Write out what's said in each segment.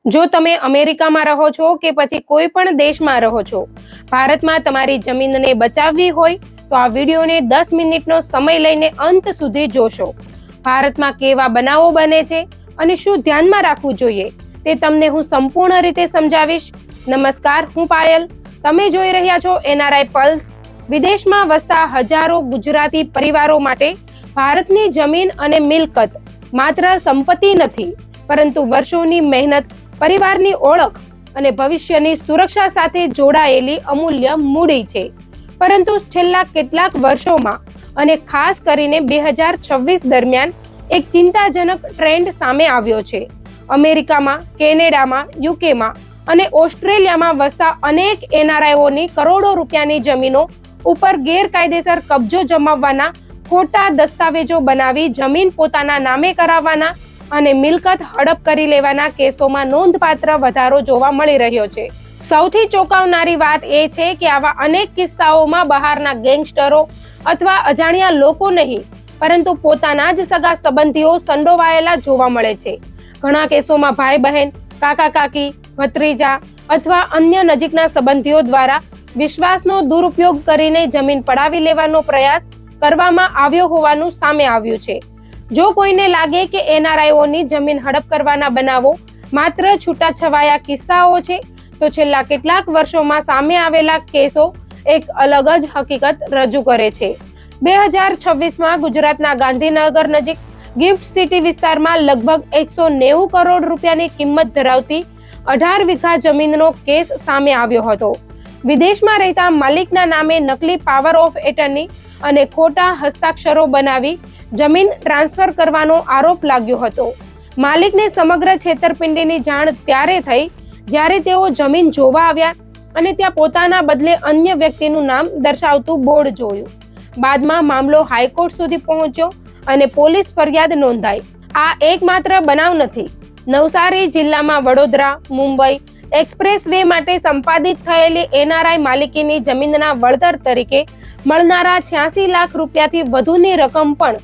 જો તમે અમેરિકામાં રહો છો કે પછી કોઈ પણ દેશમાં રહો છો, ભારતમાં તમારી જમીનને બચાવવી હોય તો આ વિડીયોને 10 મિનિટનો સમય લઈને અંત સુધી જોશો. ભારતમાં કેવા બનાવો બને છે અને શું ધ્યાનમાં રાખવું જોઈએ તે તમને હું સંપૂર્ણ રીતે સમજાવીશ. નમસ્કાર, હું પાયલ. તમે જોઈ રહ્યા છો NRI પલ્સ. વિદેશમાં વસતા હજારો ગુજરાતી પરિવારો માટે ભારતની જમીન અને મિલકત માત્ર સંપત્તિ નથી, પરંતુ વર્ષોની મહેનત, પરિવારની ઓળખ અને ભવિષ્યની સુરક્ષા સાથે જોડાયેલી અમૂલ્ય મૂડી છે. પરંતુ છેલ્લા કેટલાક વર્ષોમાં અને ખાસ કરીને 2026 દરમિયાન એક ચિંતાજનક ટ્રેન્ડ સામે આવ્યો છે. અમેરિકામાં, કેનેડામાં, યુકેમાં અને ઓસ્ટ્રેલિયામાં વસતા અનેક NRIઓની કરોડો રૂપિયાની જમીનો ઉપર ગેરકાયદેસર કબજો જમાવવાના, ખોટા દસ્તાવેજો બનાવી જમીન પોતાના નામે કરાવવાના અને મિલકત હડપ કરી લેવાના કેસોમાં નોંધપાત્ર વધારો જોવા મળી રહ્યો છે. સૌથી ચોંકાવનારી વાત એ છે કે આવા અનેક કિસ્સાઓમાં બહારના ગેંગસ્ટરો અથવા અજાણ્યા લોકો નહીં, પરંતુ પોતાના જ સગા સંબંધીઓ સંડોવાયેલા જોવા મળે છે. ઘણા કેસોમાં ભાઈ બહેન, કાકા કાકી, ભત્રીજા અથવા અન્ય નજીકના સંબંધીઓ દ્વારા વિશ્વાસનો દુરુપયોગ કરીને જમીન પડાવી લેવાનો પ્રયાસ કરવામાં આવ્યો હોવાનું સામે આવ્યું છે. જો કોઈને લાગે કે NRIઓની જમીન હડપ કરવાના બનાવો માત્ર છૂટાછવાયા કિસ્સાઓ છે, તો છેલ્લા કેટલાક વર્ષોમાં સામે આવેલા કેસો એક અલગ જ હકીકત રજૂ કરે છે. 2026માં ગુજરાતના ગાંધીનગર નજીક ગિફ્ટ સિટી વિસ્તારમાં લગભગ 190 કરોડ રૂપિયાની કિંમત ધરાવતી 18 વીઘા જમીનનો કેસ સામે આવ્યો હતો. વિદેશમાં રહેતા માલિકના નામે નકલી પાવર ઓફ એટર્ની અને ખોટા હસ્તાક્ષરો બનાવી જમીન ટ્રાન્સફર કરવાનો આરોપ લાગ્યો હતો. માલિકને સમગ્ર છેતરપિંડીની જાણ ત્યારે થઈ જ્યારે તેઓ જમીન જોવા આવ્યા અને ત્યાં પોતાના બદલે અન્ય વ્યક્તિનું નામ દર્શાવતું બોર્ડ જોયું. બાદમાં મામલો હાઈકોર્ટ સુધી પહોંચ્યો અને પોલીસ ફરિયાદ નોંધાઈ. આ એકમાત્ર બનાવ નથી. નવસારી જિલ્લામાં વડોદરા, મુંબઈ એક્સપ્રેસ વે માટે સંપાદિત થયેલી NRI માલિકીની જમીનના વળતર તરીકે મળનારા 86 લાખ રૂપિયાથી વધુની રકમ પણ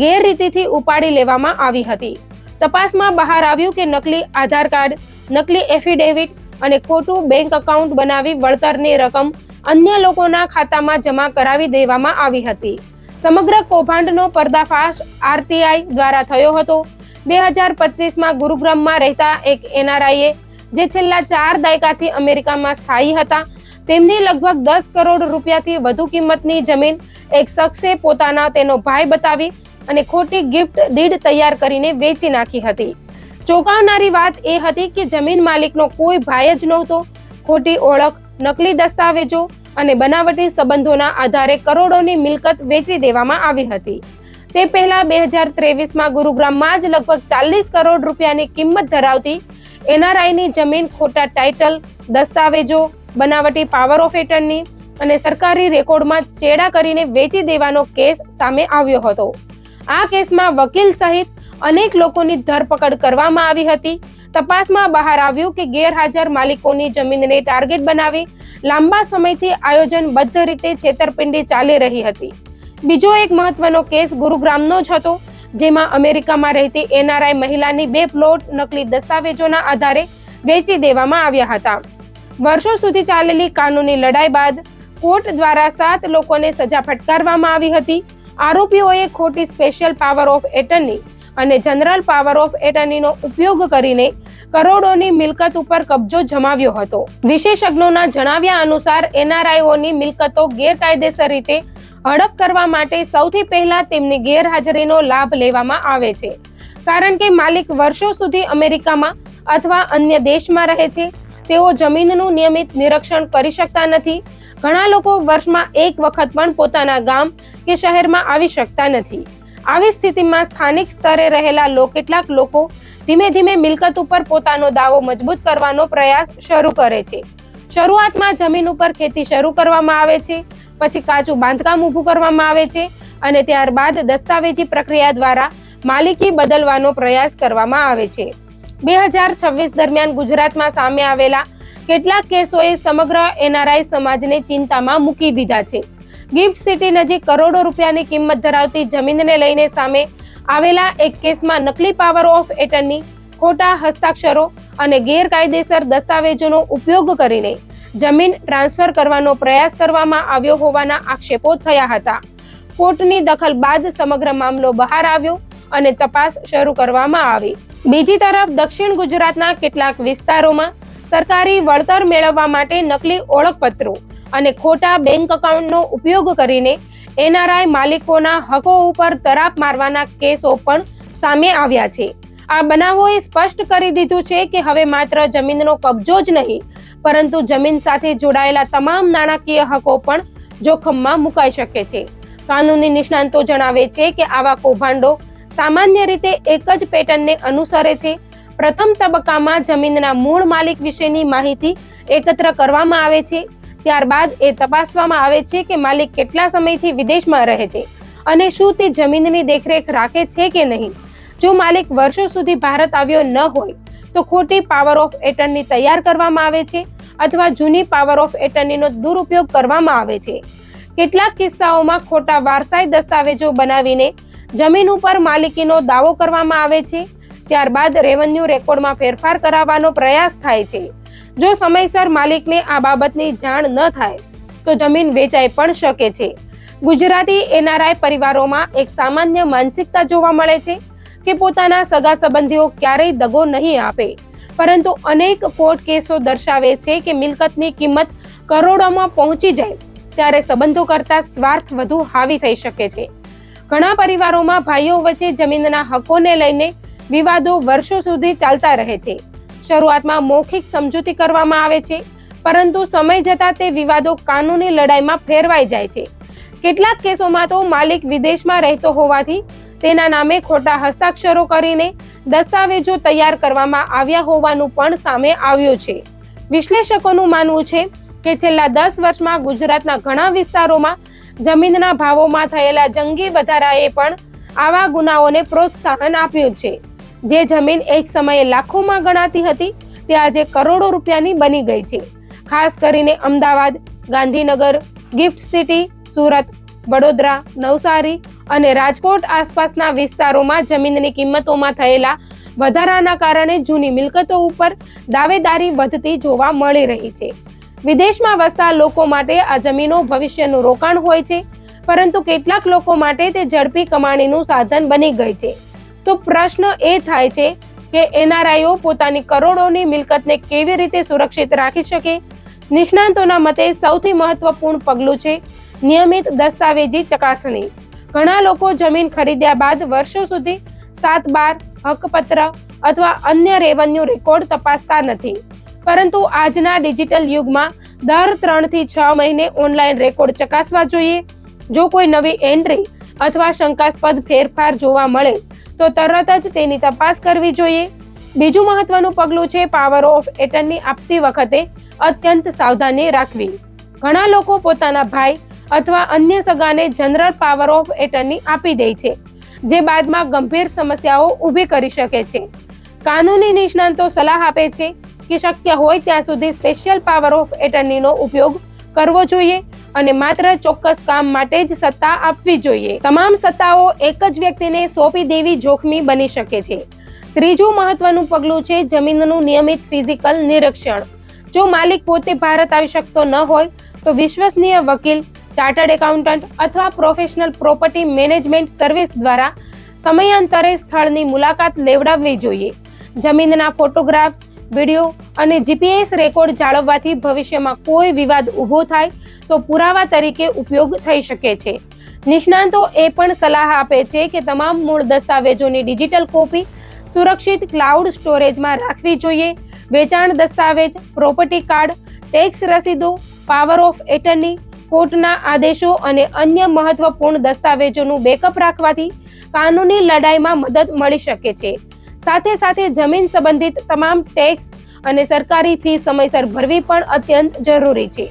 ગેરરીતિથી ઉપાડી લેવામાં આવી હતી. તપાસમાં બહાર આવ્યું કે નકલી આધાર કાર્ડ, નકલી એફિડેવિટ અને ખોટું બેંક એકાઉન્ટ બનાવી વળતરની રકમ અન્ય લોકોના ખાતામાં જમા કરાવી દેવામાં આવી હતી. સમગ્ર કૌભાંડનો પર્દાફાશ RTI દ્વારા થયો હતો. 2025માં ગુરુગ્રામમાં રહેતા એક NRIએ જે છેલ્લા 4 દાયકાથી અમેરિકામાં સ્થાયી હતા, તેમની લગભગ 10 કરોડ રૂપિયાથી વધુ કિંમતની જમીન એક શખ્સે તેનો ભાઈ બતાવી અને ખોટી ગિફ્ટ ડીડ તૈયાર કરીને વેચી નાખી હતી. ચોંકાવનારી વાત એ હતી કે જમીન માલિકનો કોઈ ભાઈ જ નહોતો. ખોટી ઓળખ, નકલી દસ્તાવેજો અને બનાવટી સંબંધોના આધારે કરોડોની મિલકત વેચી દેવામાં આવી હતી. તે પહેલા 2023માં ગુરુગ્રામમાં જ લગભગ 40 કરોડ રૂપિયાની કિંમત ધરાવતી NRIની જમીન ખોટા ટાઇટલ, દસ્તાવેજો, બનાવટી પાવર ઓફ એટર્ની અને સરકારી રેકોર્ડમાં ચેડા કરીને વેચી દેવાનો કેસ સામે આવ્યો હતો. આ કેસમાં વકીલ સહિત અનેક લોકોની ધરપકડ કરવામાં આવી હતી. તપાસમાં બહાર આવ્યું કે ગેરહાજર માલિકોની જમીનને ટાર્ગેટ બનાવી લાંબા સમયથી આયોજનબદ્ધ રીતે છેતરપિંડી ચાલી રહી હતી. બીજો એક મહત્વનો કેસ ગુરુગ્રામનો જ હતો, જેમાં અમેરિકામાં રહેતી NRI મહિલાની 2 પ્લોટ નકલી દસ્તાવેજોના આધારે વેચી દેવામાં આવ્યા હતા. વર્ષો સુધી ચાલેલી કાનૂની લડાઈ બાદ કોર્ટ દ્વારા 7 લોકોને સજા ફટકારવામાં આવી હતી. આરોપીઓએ ખોટી સ્પેશિયલ પાવર ઓફ એટર્ની અને જનરલ પાવર ઓફ એટર્નીનો ઉપયોગ કરીને કરોડોની મિલકત ઉપર કબજો જમાવ્યો હતો. વિશેષજ્ઞોના જણાવ્યા અનુસાર NRIઓની મિલકતો ગેરકાયદેસર રીતે હડપ કરવા માટે સૌથી પહેલા તેમની ગેરહાજરીનો લાભ લેવામાં આવે છે, કારણ કે માલિક વર્ષો સુધી અમેરિકામાં અથવા અન્ય દેશમાં રહે છે. તેઓ જમીનનું નિયમિત નિરીક્ષણ કરી શકતા નથી. ઘણા લોકો વર્ષમાં એક વખત પણ પોતાના ગામ કે શહેરમાં આવી શકતા નથી. આવી સ્થિતિમાં સ્થાનિક સ્તરે રહેલા કેટલાક લોકો ધીમે ધીમે મિલકત ઉપર પોતાનો દાવો મજબૂત કરવાનો પ્રયાસ શરૂ કરે છે. શરૂઆતમાં જમીન ઉપર ખેતી શરૂ કરવામાં આવે છે, પછી કાચું બાંધકામ ઊભું કરવામાં આવે છે અને ત્યારબાદ દસ્તાવેજી પ્રક્રિયા દ્વારા માલિકી બદલવાનો પ્રયાસ કરવામાં આવે છે. 2026 દરમિયાન ગુજરાતમાં સામે આવેલા કેટલાક કેસોએ સમગ્ર NRI સમાજને ચિંતામાં મૂકી દીધા છે. ગિફ્ટ સિટી નજીક કરોડો રૂપિયાની કિંમત ધરાવતી જમીનને લઈને સામે આવેલા એક કેસમાં નકલી પાવર ઓફ એટર્ની, ખોટા હસ્તાક્ષરો અને ગેરકાયદેસર દસ્તાવેજોનો ઉપયોગ કરીને જમીન ટ્રાન્સફર કરવાનો પ્રયાસ કરવામાં આવ્યો હોવાના આક્ષેપો થયા હતા. કોર્ટની દખલ બાદ સમગ્ર મામલો બહાર આવ્યો અને તપાસ શરૂ કરવામાં આવી. બીજી તરફ દક્ષિણ ગુજરાતના કેટલાક વિસ્તારોમાં સરકારી વળતર મેળવવા માટે નકલી ઓળખપત્રો અને ખોટા બેંક એકાઉન્ટનો ઉપયોગ કરીને એનઆરઆઈ માલિકોના હકો ઉપર તરાપ મારવાના કેસો પણ સામે આવ્યા છે. આ બનાવોએ સ્પષ્ટ કરી દીધું છે કે હવે માત્ર જમીનનો કબજો જ નહીં, પરંતુ જમીન સાથે જોડાયેલા તમામ નાણાકીય હકો પણ જોખમમાં મુકાઈ શકે છે. કાનૂની નિષ્ણાંતો જણાવે છે કે આવા કૌભાંડો સામાન્ય રીતે એક જ પેટર્નને અનુસરે છે. પ્રથમ તબક્કામાં જમીનના મૂળ માલિક વિશેની માહિતી એકત્ર કરવામાં આવે છે. ત્યારબાદ એ તપાસવામાં આવે છે કે માલિક કેટલા સમયથી વિદેશમાં રહે છે અને શું તે જમીનની દેખરેખ રાખે છે કે નહીં. જો માલિક વર્ષો સુધી ભારત આવ્યો ન હોય તો ખોટી પાવર ઓફ એટર્ની તૈયાર કરવામાં આવે છે અથવા જૂની પાવર ઓફ એટર્નીનો દુરુપયોગ કરવામાં આવે છે. કેટલાક કિસ્સાઓમાં ખોટા વારસાઈ દસ્તાવેજો બનાવીને જમીન ઉપર માલિકીનો દાવો કરવામાં આવે છે. ત્યારબાદ રેવન્યુ રેકોર્ડમાં ફેરફાર કરાવવાનો પ્રયાસ થાય છે. જો સમયસર માલિકને આ બાબતની જાણ ન થાય તો જમીન વેચાઈ પણ શકે છે. ગુજરાતી એનઆરઆઈ પરિવારોમાં એક સામાન્ય માનસિકતા જોવા મળે છે કે પોતાના સગા સંબંધીઓ ક્યારેય દગો નહીં આપે, પરંતુ અનેક કોર્ટ કેસો દર્શાવે છે કે મિલકતની કિંમત કરોડોમાં પહોંચી જાય ત્યારે સંબંધો કરતા સ્વાર્થ વધુ હાવી થઈ શકે છે. ઘણા પરિવારોમાં ભાઈઓ વચ્ચે જમીનના હકોને લઈને વિવાદો વર્ષો સુધી ચાલતા રહે છે. શરૂઆતમાં મૌખિક સમજૂતી કરવામાં આવે છે, પરંતુ સમય જતાં તે વિવાદો કાનૂની લડાઈમાં ફેરવાઈ જાય છે. કેટલાક કેસોમાં તો માલિક વિદેશમાં રહેતો હોવાથી તેના નામે ખોટા હસ્તાક્ષરો કરીને દસ્તાવેજો તૈયાર કરવામાં આવ્યા હોવાનું પણ સામે આવ્યું છે. વિશ્લેષકોનું માનવું છે કે છેલ્લા 10 વર્ષમાં ગુજરાતના ઘણા વિસ્તારોમાં જમીનના ભાવોમાં થયેલા જંગી વધારાએ પણ આવા ગુનાઓને પ્રોત્સાહન આપ્યું છે. જે જમીન એક સમયે લાખોમાં ગણાતી હતી તે આજે કરોડો રૂપિયાની બની ગઈ છે. ખાસ કરીને અમદાવાદ, ગાંધીનગર, ગિફ્ટ સિટી, સુરત, વડોદરા, નવસારી અને રાજકોટ આસપાસના વિસ્તારોમાં જમીનની કિંમતોમાં થયેલા વધારાના કારણે જૂની મિલકતો ઉપર દાવેદારી વધતી જોવા મળી રહી છે. વિદેશમાં વસતા લોકો માટે આ જમીનો ભવિષ્યનું રોકાણ હોય છે, પરંતુ કેટલાક લોકો માટે તે ઝડપી કમાણીનું સાધન બની ગઈ છે. તો પ્રશ્ન એ થાય છે કે એનઆરઆઈઓ પોતાની કરોડોની મિલકતને કેવી રીતે સુરક્ષિત રાખી શકે. નિષ્ણાંતોના મતે સૌથી મહત્વપૂર્ણ પગલું છે નિયમિત દસ્તાવેજી ચકાસણી. ઘણા લોકો જમીન ખરીદ્યા બાદ વર્ષો સુધી 7/12 હકપત્ર અથવા અન્ય રેવન્યુ રેકોર્ડ તપાસતા નથી, પરંતુ આજના ડિજિટલ યુગમાં દર 3 થી 6 મહિને ઓનલાઈન રેકોર્ડ ચકાસવા જોઈએ. જો કોઈ નવી એન્ટ્રી અથવા શંકાસ્પદ ફેરફાર જોવા મળે તો તરત જ તેની તપાસ કરવી જોઈએ. બીજું મહત્વનું પગલું છે પાવર ઓફ એટર્ની આપતી વખતે અત્યંત સાવધાની રાખવી. ઘણા લોકો પોતાના ભાઈ અથવા અન્ય સગાને જનરલ પાવર ઓફ એટર્ની આપી દે છે, જે બાદમાં ગંભીર સમસ્યાઓ ઊભી કરી શકે છે. કાનૂની નિષ્ણાંતો સલાહ આપે છે કે શક્ય હોય ત્યાં સુધી સ્પેશિયલ પાવર ઓફ એટર્નીનો ઉપયોગ કરવો જોઈએ અને માત્ર ચોક્કસ કામ માટે જ સત્તા આપવી જોઈએ. તમામ સત્તાઓ એક જ વ્યક્તિને સોંપી દેવી જોખમી બની શકે છે. ત્રીજું મહત્વનું પગલું છે જમીનનું નિયમિત ફિઝિકલ નિરીક્ષણ. જો માલિક પોતે ભારત આવી શકતો ન હોય તો વિશ્વસનીય વકીલ, ચાર્ટર્ડ એકાઉન્ટન્ટ અથવા પ્રોફેશનલ પ્રોપર્ટી મેનેજમેન્ટ સર્વિસ દ્વારા સમયાંતરે સ્થળની મુલાકાત લેવડાવવી જોઈએ. જમીનના ફોટોગ્રાફ્સ, વિડીયો અને જીપીએસ રેકોર્ડ જાળવવાથી ભવિષ્યમાં કોઈ વિવાદ ઊભો થાય તો પુરાવા તરીકે ઉપયોગ થઈ શકે છે. નિષ્ણાંતો એ પણ સલાહ આપે છે કે તમામ મૂળ દસ્તાવેજોની ડિજિટલ કોપી સુરક્ષિત ક્લાઉડ સ્ટોરેજમાં રાખવી જોઈએ. વેચાણ દસ્તાવેજ, પ્રોપર્ટી કાર્ડ, ટેક્સ રસીદો, પાવર ઓફ એટર્ની, કોર્ટના આદેશો અને અન્ય મહત્વપૂર્ણ દસ્તાવેજોનું બેકઅપ રાખવાથી કાનૂની લડાઈમાં મદદ મળી શકે છે. સાથે સાથે જમીન સંબંધિત તમામ ટેક્સ અને સરકારી ફી સમયસર ભરવી પણ અત્યંત જરૂરી છે.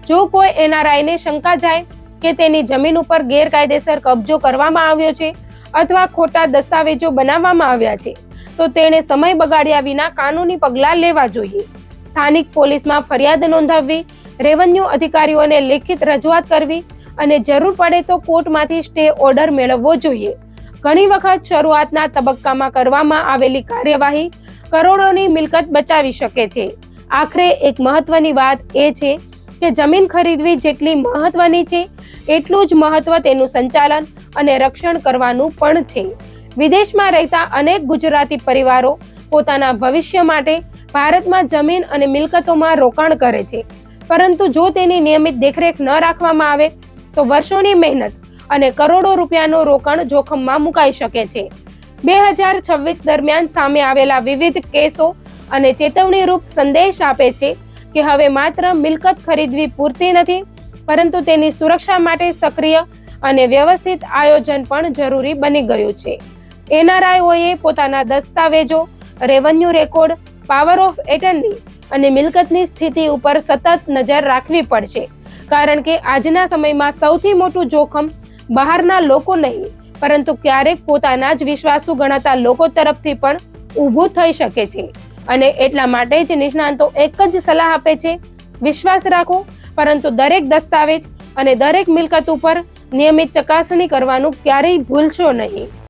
જો કોઈ એનઆરઆઈને શંકા જાય કે તેની જમીન ઉપર ગેરકાયદેસર કબજો કરવામાં આવ્યો છે અથવા ખોટા દસ્તાવેજો બનાવવામાં આવ્યા છે તો તેણે સમય બગાડ્યા વિના કાનૂની પગલાં લેવા જોઈએ. સ્થાનિક પોલીસમાં ફરિયાદ નોંધાવવી, રેવન્યુ અધિકારીઓને લેખિત રજૂઆત કરવી અને જરૂર પડે તો કોર્ટમાંથી સ્ટે ઓર્ડર મેળવવો જોઈએ. ઘણી વખત શરૂઆતના તબક્કામાં કરવામાં આવેલી કાર્યવાહી કરોડોની મિલકત બચાવી શકે છે. આખરે એક મહત્વની વાત એ છે કે જમીન ખરીદવી જેટલી મહત્વની છે એટલું જ મહત્વ તેનું સંચાલન અને રક્ષણ કરવાનું પણ છે. વિદેશમાં રહેતા અનેક ગુજરાતી પરિવારો પોતાના ભવિષ્ય માટે ભારતમાં જમીન અને મિલકતોમાં રોકાણ કરે છે, પરંતુ જો તેની નિયમિત દેખરેખ ન રાખવામાં આવે તો વર્ષોની મહેનત અને કરોડો રૂપિયાનું રોકાણ જોખમમાં મુકાઈ શકે છે. 2026 દરમિયાન સામે આવેલા વિવિધ કેસો અને ચેતવણીરૂપ સંદેશ આપે છે કે હવે માત્ર મિલકત ખરીદવી પૂરતી નથી, પરંતુ તેની સુરક્ષા માટે સક્રિય અને વ્યવસ્થિત આયોજન પણ જરૂરી બની ગયું છે. એનઆરઆઈઓએ પોતાના દસ્તાવેજો, revenue record, power of attorney અને મિલકતની સ્થિતિ ઉપર સતત નજર રાખવી પડશે, કારણ કે આજના સમયમાં સૌથી મોટું જોખમ બહારના લોકો નહીં, પરંતુ ક્યારેક પોતાના જ વિશ્વાસુ ગણાતા લોકો તરફથી પણ ઊભું થઈ શકે છે. અને એટલા માટે જ નિષ્ણાતો એક જ સલાહ આપે છે: વિશ્વાસ રાખો, પરંતુ દરેક દસ્તાવેજ અને દરેક મિલકત ઉપર નિયમિત ચકાસણી કરવાનું ક્યારેય ભૂલશો નહીં.